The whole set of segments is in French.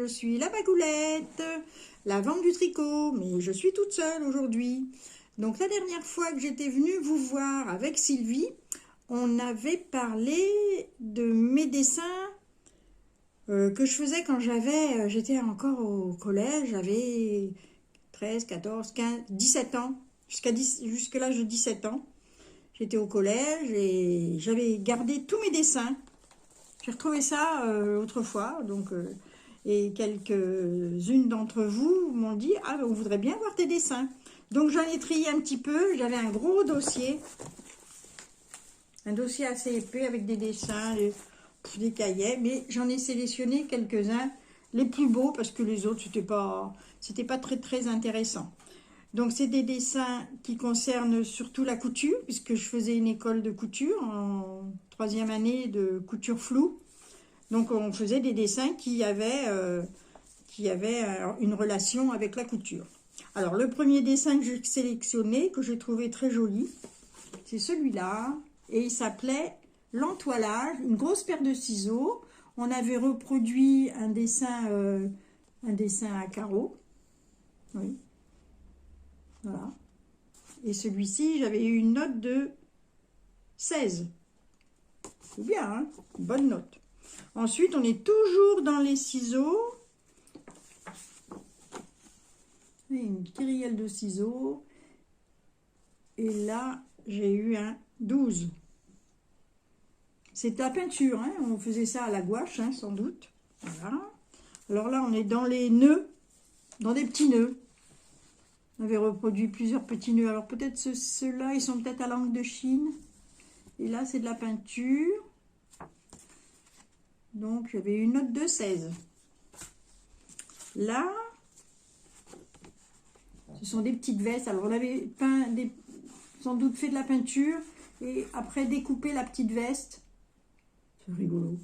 suis la Bagoulette, la vente du tricot, mais je suis toute seule aujourd'hui. Donc la dernière fois que j'étais venue vous voir avec Sylvie, on avait parlé de mes dessins que je faisais quand j'étais encore au collège, j'avais 13, 14, 15, 17 ans, jusqu'à l'âge de 17 ans. J'étais au collège et j'avais gardé tous mes dessins. J'ai retrouvé ça autrefois, donc, et quelques-unes d'entre vous m'ont dit « Ah, on voudrait bien voir tes dessins ». Donc j'en ai trié un petit peu, j'avais un gros dossier, un dossier assez épais avec des dessins, des cahiers, mais j'en ai sélectionné quelques-uns, les plus beaux, parce que les autres, c'était pas très très intéressant. Donc c'est des dessins qui concernent surtout la couture, puisque je faisais une école de couture en 3e année de couture floue. Donc on faisait des dessins qui avaient une relation avec la couture. Alors le premier dessin que j'ai sélectionné, que j'ai trouvé très joli, c'est celui-là, et il s'appelait l'entoilage, une grosse paire de ciseaux. On avait reproduit un dessin à carreaux, oui. Voilà. Et celui-ci, j'avais eu une note de 16. C'est bien, hein? Une bonne note. Ensuite, on est toujours dans les ciseaux. Et une kyrielle de ciseaux. Et là, j'ai eu un 12. C'est la peinture, hein? On faisait ça à la gouache, hein, sans doute. Voilà. Alors là, on est dans les nœuds, dans des petits nœuds. On avait reproduit plusieurs petits nœuds. Alors peut-être ceux-là, ils sont peut-être à l'angle de Chine. Et là, c'est de la peinture. Donc, j'avais une note de 16. Là, ce sont des petites vestes. Alors, on avait sans doute fait de la peinture. Et après, découpé la petite veste. C'est rigolo.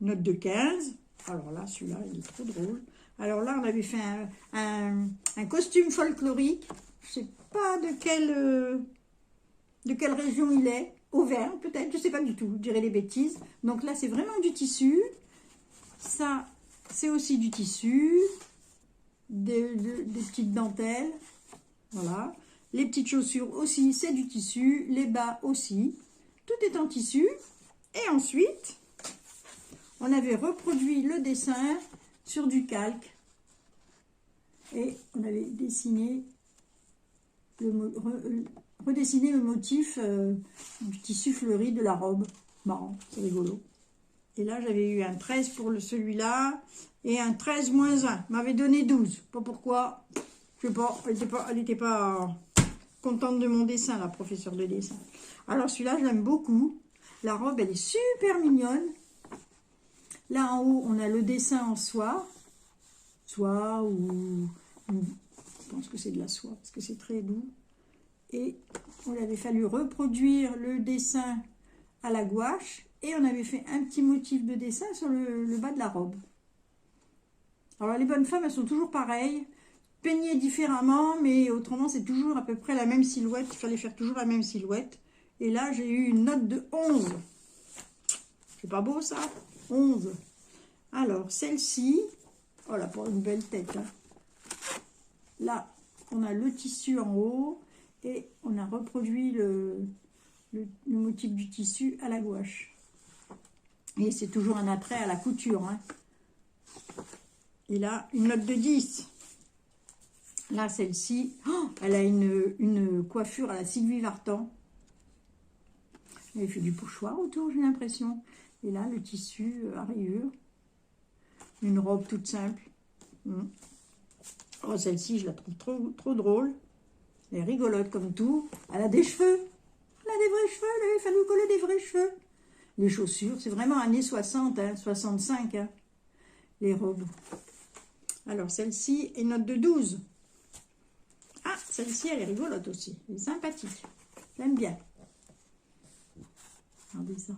Note de 15. Alors là, celui-là, il est trop drôle. Alors là, on avait fait un costume folklorique. Je ne sais pas de quelle région il est. Auvergne, peut-être, je ne sais pas du tout. Je dirais des bêtises. Donc là, c'est vraiment du tissu. Ça, c'est aussi du tissu. Des petites dentelles. Voilà. Les petites chaussures aussi, c'est du tissu. Les bas aussi. Tout est en tissu. Et ensuite, on avait reproduit le dessin sur du et on avait dessiné redessiné le motif du tissu fleuri de la robe. Marrant, c'est rigolo. Et là, j'avais eu un 13 pour celui-là et un 13-1. M'avait donné 12. Pas pourquoi. Je sais pas, elle n'était pas contente de mon dessin, la professeure de dessin. Alors celui-là, je l'aime beaucoup. La robe, elle est super mignonne. Là en haut, on a le dessin en soie. Soie ou... Je pense que c'est de la soie parce que c'est très doux. Et on avait fallu reproduire le dessin à la gouache. Et on avait fait un petit motif de dessin sur le bas de la robe. Alors les bonnes femmes, elles sont toujours pareilles. Peignées différemment, mais autrement, c'est toujours à peu près la même silhouette. Il fallait faire toujours la même silhouette. Et là, j'ai eu une note de 11. C'est pas beau, ça? 11. Alors, celle-ci... Oh là, pour une belle tête. Hein. Là, on a le tissu en haut. Et on a reproduit le motif du tissu à la gouache. Et c'est toujours un attrait à la couture. Hein. Et là, une note de 10. Là, celle-ci, oh, elle a une coiffure à la Sylvie Vartan. Elle fait du pochoir autour, j'ai l'impression. Et là, le tissu à rayures. Une robe toute simple. Oh, celle-ci, je la trouve trop drôle. Elle est rigolote comme tout. Elle a des cheveux. Elle a des vrais cheveux. Il avait fallu coller des vrais cheveux. Les chaussures, c'est vraiment années 60, hein, 65. Hein, les robes. Alors, celle-ci est note de 12. Ah, celle-ci, elle est rigolote aussi. Elle est sympathique. J'aime bien. Regardez ça.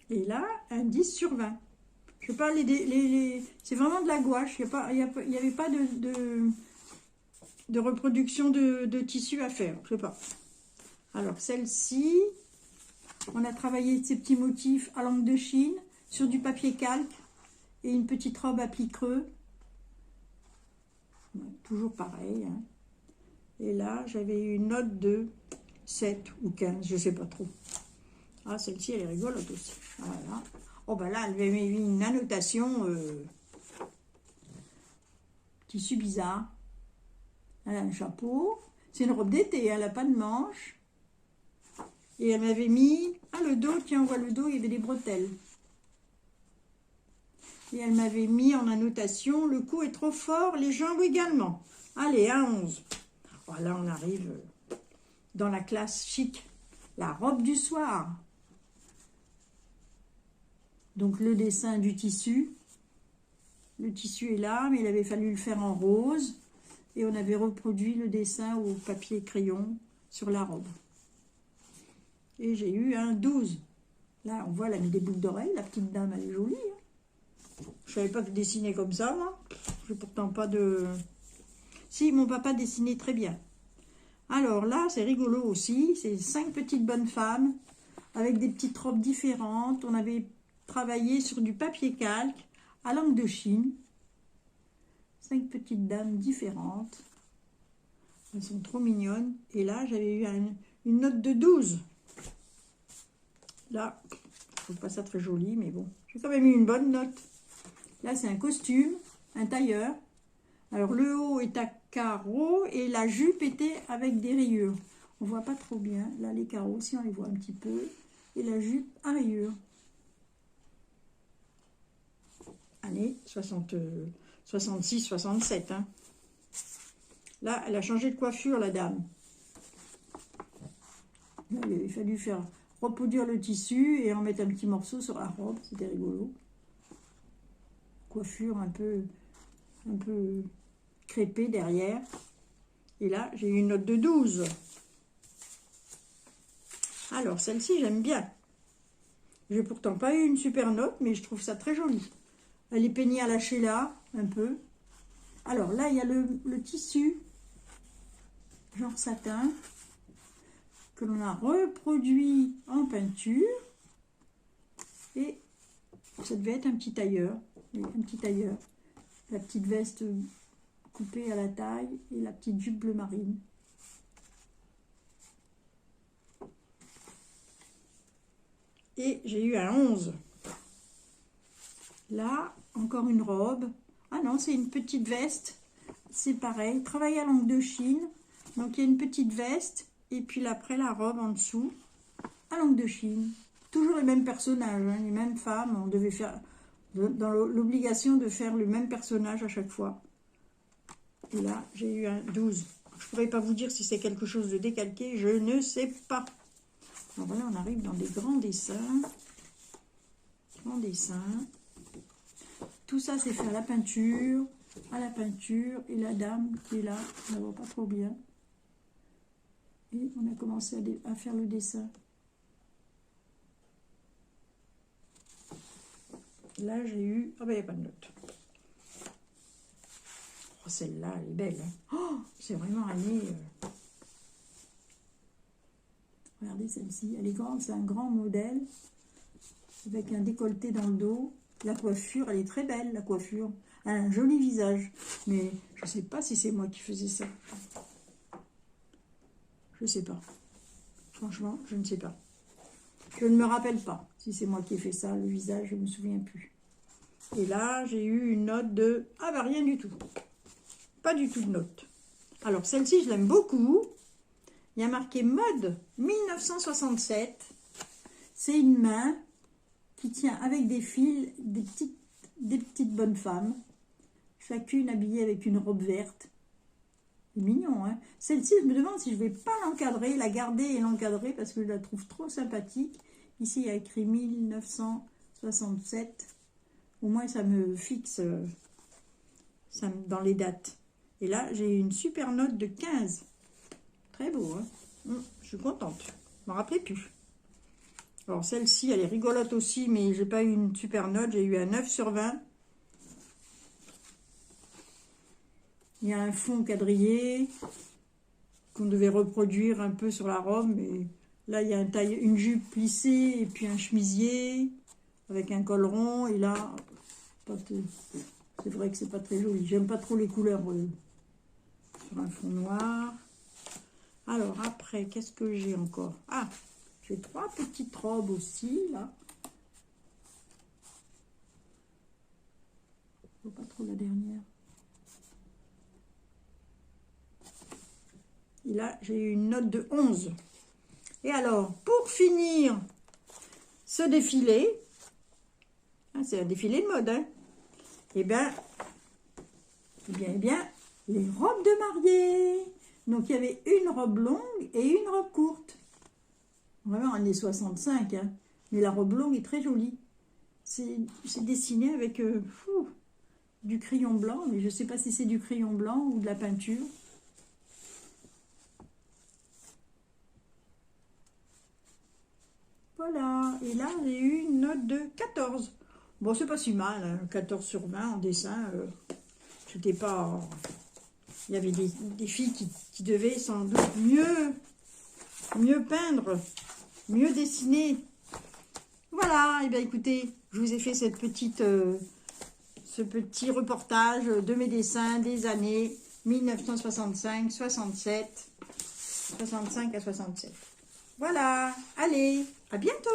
Et là, un 10 sur 20. Je sais pas, c'est vraiment de la gouache. Il n'y avait pas de reproduction de tissu à faire. Je sais pas. Alors, celle-ci, On a travaillé ces petits motifs à langue de Chine sur du papier calque et une petite robe à plis creux. Toujours pareil. Hein. Et là, j'avais eu une note de 7 ou 15, je ne sais pas trop. Ah, celle-ci, elle est rigolote aussi. Voilà. Oh, ben là, elle avait mis une annotation. Tissu bizarre. Elle a un chapeau. C'est une robe d'été, elle n'a pas de manches. Et elle m'avait mis... Ah, le dos, tiens, on voit le dos, il y avait des bretelles. Et elle m'avait mis en annotation, le cou est trop fort, les jambes également. Allez, à 11. Voilà, on arrive dans la classe chic. La robe du soir. Donc, le dessin du tissu. Le tissu est là, mais il avait fallu le faire en rose. Et on avait reproduit le dessin au papier crayon sur la robe. Et j'ai eu un 12. Là, on voit, elle a mis des boucles d'oreilles. La petite dame, elle est jolie. Hein. Je savais pas que dessiner comme ça, moi. J'ai pourtant pas de... Si, mon papa dessinait très bien. Alors là, c'est rigolo aussi. C'est 5 petites bonnes femmes avec des petites robes différentes. On avait travaillé sur du papier calque à langue de Chine. 5 petites dames différentes. Elles sont trop mignonnes. Et là, j'avais eu une note de 12. Là, je trouve pas ça très joli, mais bon. J'ai quand même eu une bonne note. Là, c'est un costume, un tailleur. Alors, le haut est à carreaux et la jupe était avec des rayures. On voit pas trop bien. Là, les carreaux, si on les voit un petit peu. Et la jupe à rayures. Année 66, 67. Hein. Là, elle a changé de coiffure, la dame. Là, il a fallu faire reproduire le tissu et en mettre un petit morceau sur la robe. C'était rigolo. Coiffure un peu crêpée derrière. Et là, j'ai eu une note de 12. Alors, celle-ci, j'aime bien. J'ai pourtant pas eu une super note, mais je trouve ça très joli. Elle est peignée à la Sheila, un peu. Alors là, il y a le tissu, genre satin, que l'on a reproduit en peinture. Et ça devait être un petit tailleur. Oui, un petit tailleur. La petite veste coupée à la taille et la petite jupe bleu marine. Et j'ai eu un 11. Là, encore une robe. Ah non, c'est une petite veste. C'est pareil. Travail à langue de Chine. Donc, il y a une petite veste. Et puis après, la robe en dessous. À langue de Chine. Toujours les mêmes personnages, hein, les mêmes femmes. On devait faire dans l'obligation de faire le même personnage à chaque fois. Et là, j'ai eu un 12. Je ne pourrais pas vous dire si c'est quelque chose de décalqué. Je ne sais pas. Alors voilà, on arrive dans des grands dessins. Grands dessins. Tout ça, c'est fait à la peinture. Et la dame qui est là, on ne la voit pas trop bien. Et on a commencé à faire le dessin. Là, j'ai eu... Ah ben, il n'y a pas de note. Oh, celle-là, elle est belle. Hein. Oh, c'est vraiment année... Regardez celle-ci. Elle est grande, c'est un grand modèle. Avec un décolleté dans le dos. La coiffure, elle est très belle, la coiffure. Elle a un joli visage. Mais je ne sais pas si c'est moi qui faisais ça. Je ne sais pas. Franchement, je ne sais pas. Je ne me rappelle pas si c'est moi qui ai fait ça. Le visage, je ne me souviens plus. Et là, j'ai eu une note de... Ah bah rien du tout. Pas du tout de note. Alors, celle-ci, je l'aime beaucoup. Il y a marqué mode 1967. C'est une main qui tient avec des fils des petites bonnes femmes. Chacune habillée avec une robe verte. C'est mignon, hein. Celle-ci, je me demande si je ne vais pas l'encadrer, la garder et l'encadrer parce que je la trouve trop sympathique. Ici, il y a écrit 1967. Au moins, ça me fixe dans les dates. Et là, j'ai une super note de 15. Très beau, hein. Je suis contente. Je ne me rappelais plus. Alors, celle-ci, elle est rigolote aussi, mais j'ai pas eu une super note. J'ai eu un 9 sur 20. Il y a un fond quadrillé qu'on devait reproduire un peu sur la robe, mais Là, il y a une jupe plissée et puis un chemisier avec un col rond. Et là, c'est vrai que c'est pas très joli. J'aime pas trop les couleurs sur un fond noir. Alors, après, qu'est-ce que j'ai encore? Ah, j'ai 3 petites robes aussi, là. Je vois pas trop la dernière. Et là, j'ai eu une note de 11. Et alors, pour finir ce défilé, hein, c'est un défilé de mode, hein, eh bien, les robes de mariée. Donc, il y avait une robe longue et une robe courte. Vraiment, années 65, hein, mais la robe longue est très jolie. C'est dessiné avec du crayon blanc, mais je ne sais pas si c'est du crayon blanc ou de la peinture. Voilà, et là, j'ai eu une note de 14. Bon, c'est pas si mal, hein, 14 sur 20 en dessin. C'était pas... Il y avait des filles qui devaient sans doute mieux peindre, mieux dessiner. Voilà, et bien écoutez, je vous ai fait ce petit reportage de mes dessins des années 1965, 67, 65 à 67. Voilà, allez, à bientôt!